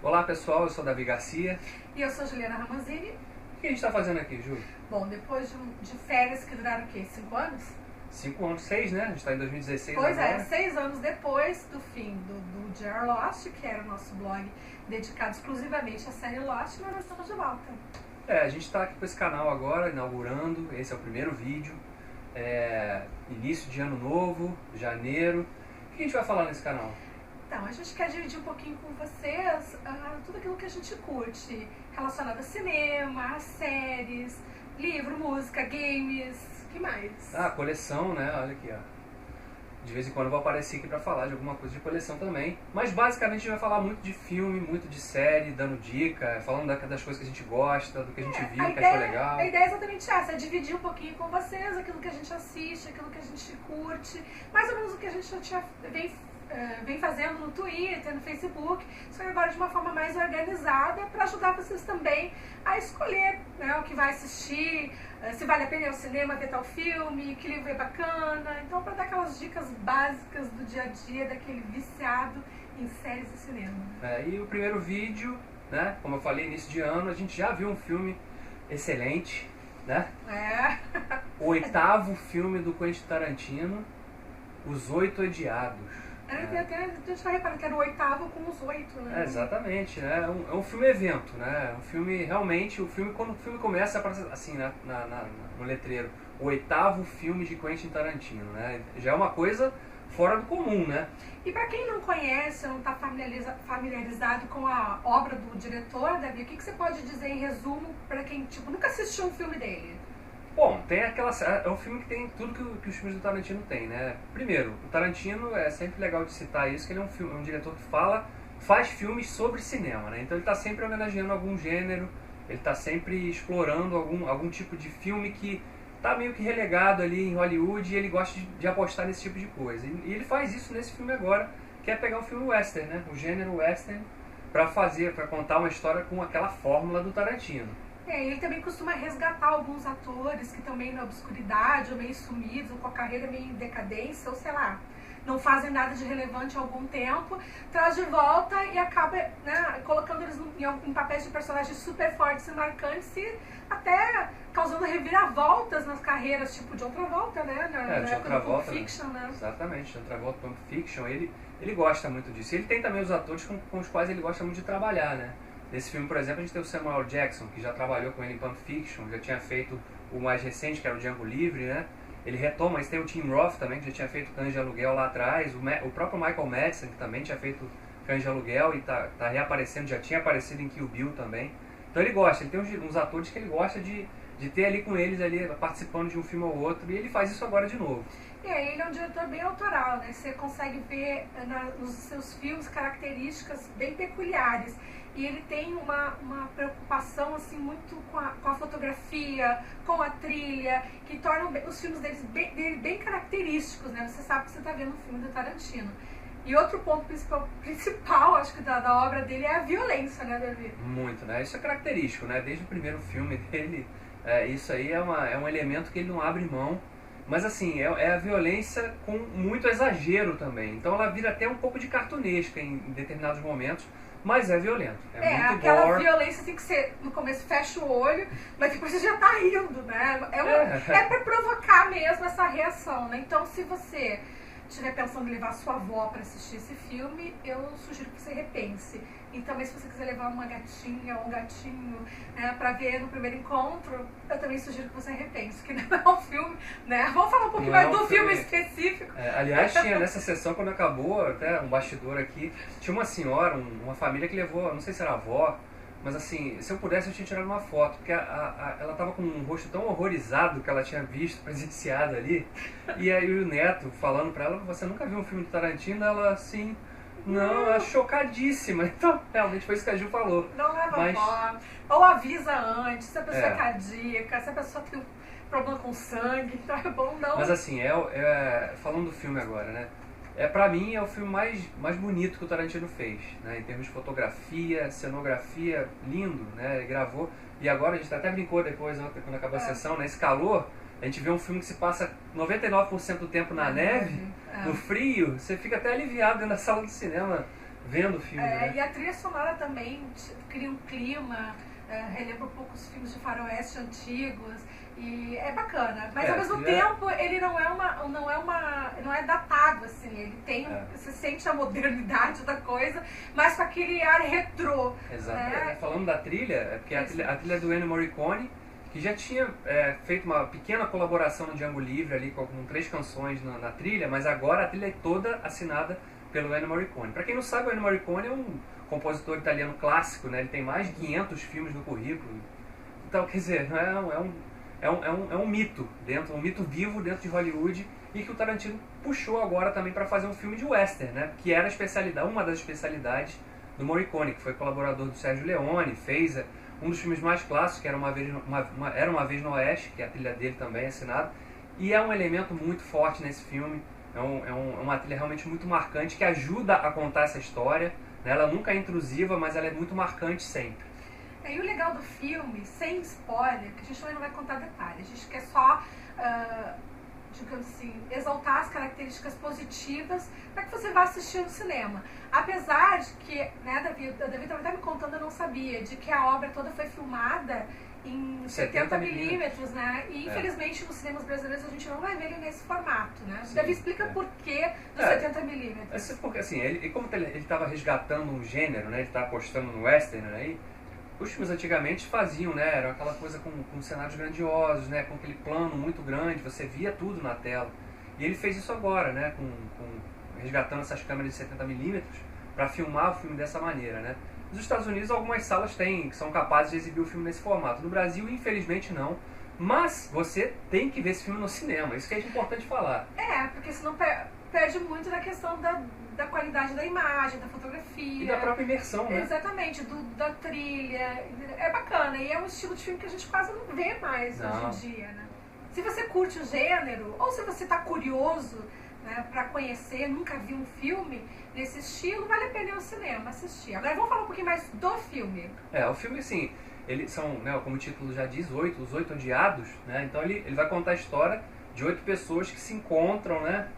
Olá pessoal, eu sou Davi Garcia. E eu sou Juliana Ramanzini. O que a gente está fazendo aqui, Ju? Bom, depois de férias que duraram o quê? 5 anos? 5 anos, 6, né? A gente está em 2016 Pois agora. é, 6 anos depois do fim do J.R. Lost, que era o nosso blog dedicado exclusivamente à série Lost, mas nós estamos de volta. A gente está aqui com esse canal agora, inaugurando. Esse é o primeiro vídeo. Início de ano novo, janeiro. O que a gente vai falar nesse canal? Então, a gente quer dividir um pouquinho com vocês tudo aquilo que a gente curte, relacionado a cinema, a séries, livro, música, games, o que mais? Coleção, né? Olha aqui, ó. De vez em quando eu vou aparecer aqui para falar de alguma coisa de coleção também. Mas basicamente a gente vai falar muito de filme, muito de série, dando dica, falando das coisas que a gente gosta, do que a gente viu, que achou legal. A ideia é exatamente essa, é dividir um pouquinho com vocês aquilo que a gente assiste, aquilo que a gente curte, mais ou menos o que a gente já vem fazendo no Twitter, no Facebook, só que agora de uma forma mais organizada para ajudar vocês também a escolher, né, o que vai assistir, se vale a pena ir ao cinema ver tal filme, que livro é bacana. Então, para dar aquelas dicas básicas do dia a dia daquele viciado em séries e cinema. E o primeiro vídeo, né, como eu falei, início de ano, a gente já viu um filme excelente, né? O 8º filme do Quentin Tarantino, Os Oito Odiados. A gente vai reparar que era o 8º com os 8, né? Exatamente, né? É um filme evento, né? Um filme realmente, quando o filme começa, aparece assim no letreiro, o 8º filme de Quentin Tarantino, né? Já é uma coisa fora do comum, né? E para quem não conhece, não está familiarizado com a obra do diretor, Davi, o que você pode dizer em resumo para quem nunca assistiu um filme dele? Bom, é um filme que tem tudo que os filmes do Tarantino tem, né? Primeiro, o Tarantino, é sempre legal de citar isso, que ele é um diretor que faz filmes sobre cinema, né? Então ele está sempre homenageando algum gênero, ele está sempre explorando algum tipo de filme que está meio que relegado ali em Hollywood e ele gosta de apostar nesse tipo de coisa. E ele faz isso nesse filme agora, que é pegar um filme western, né? O gênero western, para contar uma história com aquela fórmula do Tarantino. Ele também costuma resgatar alguns atores que estão meio na obscuridade, ou meio sumidos, ou com a carreira meio em decadência, ou sei lá, não fazem nada de relevante há algum tempo, traz de volta e acaba, né, colocando eles em papéis de personagens super fortes e marcantes e até causando reviravoltas nas carreiras, tipo de outra volta, né? Na época do Pulp Fiction, né? Exatamente, de outra volta, Pulp Fiction, ele gosta muito disso. Ele tem também os atores com os quais ele gosta muito de trabalhar, né? Nesse filme, por exemplo, a gente tem o Samuel Jackson, que já trabalhou com ele em Pulp Fiction, já tinha feito o mais recente, que era o Django Livre, né? Ele retoma, mas tem o Tim Roth também, que já tinha feito Cães de Aluguel lá atrás, o próprio Michael Madsen, que também tinha feito Cães de Aluguel e tá reaparecendo, já tinha aparecido em Kill Bill também. Então ele tem uns atores que ele gosta de ter ali com eles, ali participando de um filme ou outro, e ele faz isso agora de novo. Ele é um diretor bem autoral, né? Você consegue ver nos seus filmes características bem peculiares. E ele tem uma preocupação assim, muito com a fotografia, com a trilha, que tornam os filmes dele bem característicos, né? Você sabe que você está vendo um filme do Tarantino. E outro ponto principal, acho que da obra dele é a violência, né, Davi? Muito, né? Isso é característico, né? Desde o primeiro filme dele, isso aí é um elemento que ele não abre mão. Mas assim, é a violência com muito exagero também. Então ela vira até um pouco de cartunesca em determinados momentos. Mas é violento, muito aquela gore. Violência tem que ser, no começo fecha o olho, mas depois você já tá rindo, né? É pra provocar mesmo essa reação, né? Então, se você estiver pensando em levar sua avó para assistir esse filme, eu sugiro que você repense. E também, se você quiser levar uma gatinha ou um gatinho para ver no primeiro encontro, eu também sugiro que você repense, que não é um filme, né? Vamos falar um pouquinho mais do filme específico. Aliás, tinha nessa sessão, quando acabou, até um bastidor aqui, tinha uma senhora, uma família que levou, não sei se era a avó, mas assim, se eu pudesse eu tinha tirado uma foto, porque ela estava com um rosto tão horrorizado que ela tinha visto, presenciado ali, e aí o neto falando para ela, você nunca viu um filme do Tarantino? Ela assim, não, ela chocadíssima. Então, realmente foi isso que a Ju falou. Não leva bola, ou avisa antes, se a pessoa é cardíaca, se a pessoa tem um problema com sangue, então é bom não. Mas assim, falando do filme agora, né? Pra mim é o filme mais bonito que o Tarantino fez, né? Em termos de fotografia, cenografia, lindo, né? Ele gravou, e agora a gente até brincou depois, quando acabou a sessão, né? Esse calor, a gente vê um filme que se passa 99% do tempo na neve, no frio, você fica até aliviado dentro da sala do cinema vendo o filme, né? E a trilha sonora também cria um clima, relembra um pouco os filmes de faroeste antigos. E é bacana, mas ao mesmo tempo ele não é datado, assim, ele tem, você sente a modernidade da coisa, mas com aquele ar retrô. Exatamente. Né? Falando da trilha, é porque a trilha do Ennio Morricone, que já tinha feito uma pequena colaboração no Django Livre ali com 3 canções na trilha, mas agora a trilha é toda assinada pelo Ennio Morricone. Para quem não sabe, o Ennio Morricone é um compositor italiano clássico, né? Ele tem mais de 500 filmes no currículo. Então, quer dizer, é um mito, um mito vivo dentro de Hollywood, e que o Tarantino puxou agora também para fazer um filme de western, né? Que era uma das especialidades do Morricone, que foi colaborador do Sérgio Leone, fez um dos filmes mais clássicos, que era Era Uma Vez no Oeste, que é a trilha dele também assinada, e é um elemento muito forte nesse filme, é uma trilha realmente muito marcante, que ajuda a contar essa história, né? Ela nunca é intrusiva, mas ela é muito marcante sempre. E o legal do filme, sem spoiler, que a gente também não vai contar detalhes, a gente quer só, digamos assim, exaltar as características positivas para que você vá assistir no cinema. Apesar de que, né, Davi estava até me contando, eu não sabia, de que a obra toda foi filmada em 70mm, né? E infelizmente nos cinemas brasileiros a gente não vai ver ele nesse formato, né? Sim, Davi, explica por que dos 70mm. Porque assim, como ele estava resgatando um gênero, né? Ele estava apostando no western aí. Os filmes antigamente faziam, né? Era aquela coisa com cenários grandiosos, né? Com aquele plano muito grande, você via tudo na tela. E ele fez isso agora, né? Resgatando essas câmeras de 70mm para filmar o filme dessa maneira, né? Nos Estados Unidos algumas salas que são capazes de exibir o filme nesse formato. No Brasil, infelizmente, não. Mas você tem que ver esse filme no cinema, isso que é importante falar. Porque senão perde muito na questão da qualidade da imagem, da fotografia. E da própria imersão, né? Exatamente, da trilha. É bacana, e é um estilo de filme que a gente quase não vê mais hoje em dia, né? Se você curte o gênero, ou se você está curioso, né, para conhecer, nunca viu um filme nesse estilo, vale a pena ir ao cinema assistir. Agora vamos falar um pouquinho mais do filme. O filme, assim, eles são, né, como o título já diz, os 8 odiados, né? Então ele vai contar a história de 8 pessoas que se encontram, né?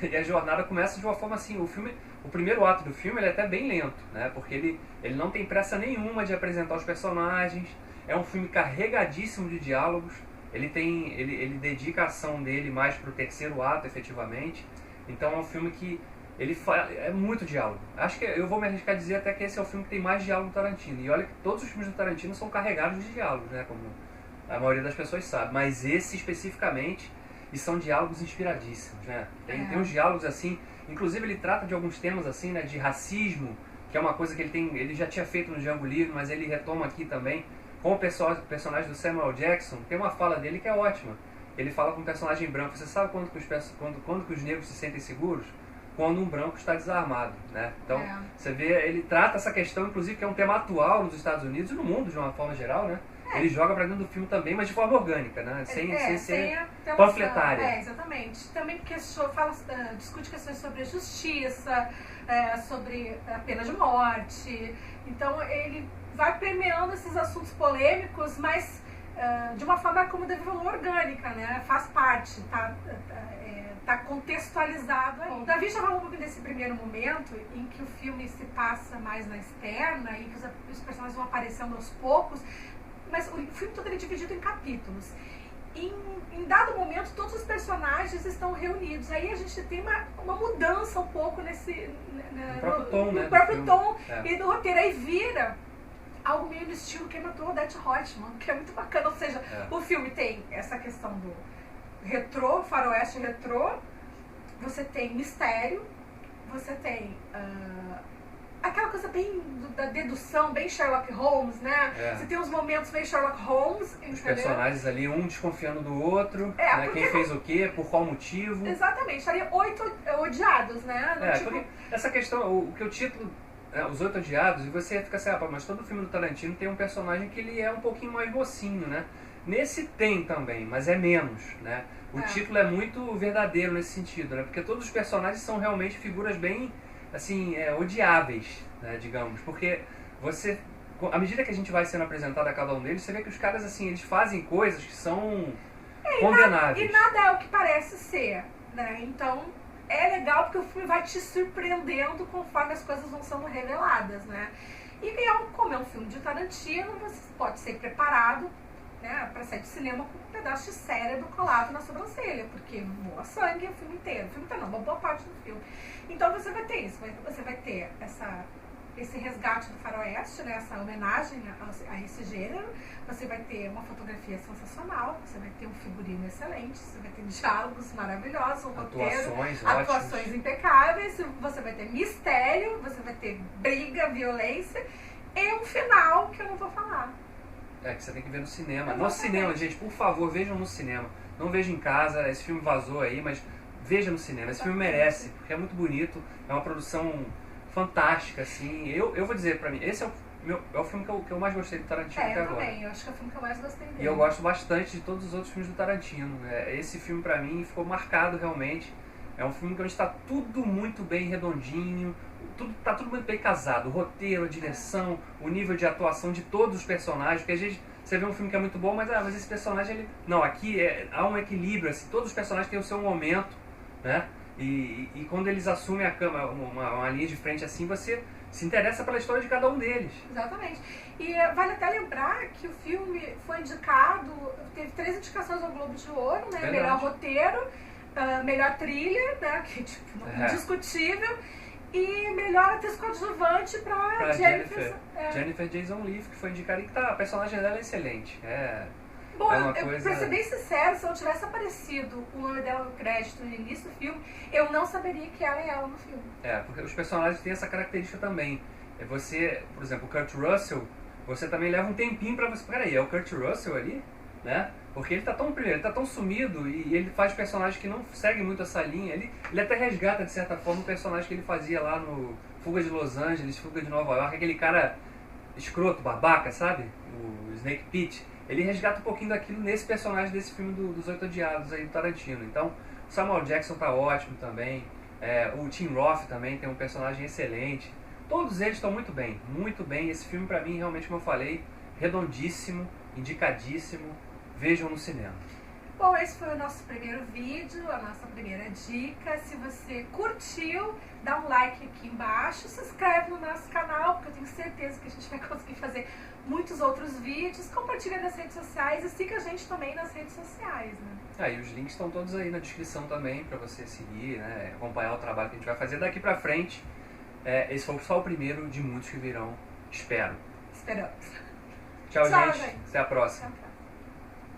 E a jornada começa de uma forma assim, o primeiro ato do filme ele é até bem lento, né? Porque ele não tem pressa nenhuma de apresentar os personagens, é um filme carregadíssimo de diálogos, ele dedica a ação dele mais para o terceiro ato, efetivamente. Então é um filme que é muito diálogo. Acho que eu vou me arriscar a dizer até que esse é o filme que tem mais diálogo do Tarantino. E olha que todos os filmes do Tarantino são carregados de diálogos, né? Como a maioria das pessoas sabe. Mas esse especificamente, e são diálogos inspiradíssimos, né? Tem uns diálogos assim, inclusive ele trata de alguns temas assim, né? De racismo, que é uma coisa que ele já tinha feito no Django Livre, mas ele retoma aqui também. Com o personagem do Samuel Jackson, tem uma fala dele que é ótima. Ele fala com um personagem branco. Você sabe quando que os negros se sentem seguros? Quando um branco está desarmado, né? Então, você vê, ele trata essa questão, inclusive, que é um tema atual nos Estados Unidos e no mundo, de uma forma geral, né? Ele joga pra dentro do filme também, mas de forma orgânica, né? Sem ser panfletária. Exatamente. Também porque discute questões sobre a justiça, sobre a pena de morte. Então, ele vai permeando esses assuntos polêmicos, mas de uma forma, como deve falou, orgânica, né? Faz parte, tá contextualizado aí. O Davi já falou um pouco desse primeiro momento em que o filme se passa mais na externa e que os personagens vão aparecendo aos poucos, mas o filme todo é dividido em capítulos. Em dado momento, todos os personagens estão reunidos. Aí a gente tem uma mudança um pouco no próprio tom e do roteiro. Aí vira algo meio no estilo Quem Matou Odette Roitman, que é muito bacana. Ou seja, o filme tem essa questão do retrô, faroeste retrô, você tem mistério, você tem aquela coisa bem da dedução, bem Sherlock Holmes, né? Você tem uns momentos bem Sherlock Holmes, entendeu? Os personagens ali, um desconfiando do outro, né? Quem fez o quê, por qual motivo. Exatamente, estaria 8 odiados, né? Porque essa questão, o que o título, Os 8 Odiados, e você fica assim, mas todo filme do Tarantino tem um personagem que ele é um pouquinho mais mocinho, né? Nesse tem também, mas é menos, né? O título é muito verdadeiro nesse sentido, né? Porque todos os personagens são realmente figuras bem, assim, odiáveis, né, digamos. Porque você, à medida que a gente vai sendo apresentado a cada um deles, você vê que os caras, assim, eles fazem coisas que são condenáveis. E nada é o que parece ser, né? Então, é legal porque o filme vai te surpreendendo conforme as coisas vão sendo reveladas, né? E como é um filme de Tarantino, você pode ser preparado, né, para sair do cinema com um pedaço de cérebro colado na sobrancelha, porque voa sangue o filme inteiro. O filme inteiro não, uma boa parte do filme. Então você vai ter isso, você vai ter esse resgate do faroeste, né, essa homenagem a esse gênero, você vai ter uma fotografia sensacional, você vai ter um figurino excelente, você vai ter diálogos maravilhosos, um roteiro, atuações impecáveis, você vai ter mistério, você vai ter briga, violência e um final que eu não vou falar. Que você tem que ver no cinema. No cinema, gente, por favor, vejam no cinema. Não vejam em casa, esse filme vazou aí, mas veja no cinema. Esse filme merece, porque é muito bonito, é uma produção fantástica, assim. Eu vou dizer pra mim, esse é o filme que eu mais gostei do Tarantino até agora. Eu também, eu acho que é o filme que eu mais gostei dele. E eu gosto bastante de todos os outros filmes do Tarantino. Esse filme pra mim ficou marcado realmente. É um filme que está tudo muito bem redondinho, tá tudo muito bem casado. O roteiro, a direção, o nível de atuação de todos os personagens. Porque às vezes você vê um filme que é muito bom, mas esse personagem, ele... Não, aqui há um equilíbrio, assim, todos os personagens têm o seu momento, né? E quando eles assumem a câmera, uma linha de frente assim, você se interessa pela história de cada um deles. Exatamente. E vale até lembrar que o filme foi indicado, teve 3 indicações ao Globo de Ouro, né? Verdade. Melhor roteiro, melhor trilha, né? Que tipo, indiscutível, e melhor atriz coadjuvante pra Jennifer Jason Leigh, que foi indicada, e a personagem dela é excelente. Bom, pra ser bem sincero, se eu tivesse aparecido o nome dela no crédito no início do filme, eu não saberia que ela é ela no filme. Porque os personagens têm essa característica também. Você, por exemplo, o Kurt Russell, você também leva um tempinho pra você... Peraí, é o Kurt Russell ali? Né? Porque ele tá tão sumido e ele faz personagens que não seguem muito essa linha. Ele até resgata, de certa forma, o personagem que ele fazia lá no Fuga de Los Angeles, Fuga de Nova York, aquele cara escroto, babaca, sabe? O Snake Pit. Ele resgata um pouquinho daquilo nesse personagem desse filme dos Oito Odiados aí do Tarantino. Então, o Samuel Jackson tá ótimo também. O Tim Roth também tem um personagem excelente. Todos eles estão muito bem, muito bem. Esse filme, pra mim, realmente, como eu falei, redondíssimo, indicadíssimo. Vejam no cinema. Bom, esse foi o nosso primeiro vídeo, a nossa primeira dica. Se você curtiu, dá um like aqui embaixo, se inscreve no nosso canal, porque eu tenho certeza que a gente vai conseguir fazer muitos outros vídeos. Compartilha nas redes sociais e siga a gente também nas redes sociais, né? E os links estão todos aí na descrição também, para você seguir, né, acompanhar o trabalho que a gente vai fazer daqui pra frente. Esse foi só o primeiro de muitos que virão, espero. Esperamos. Tchau, gente. Gente. Até a próxima.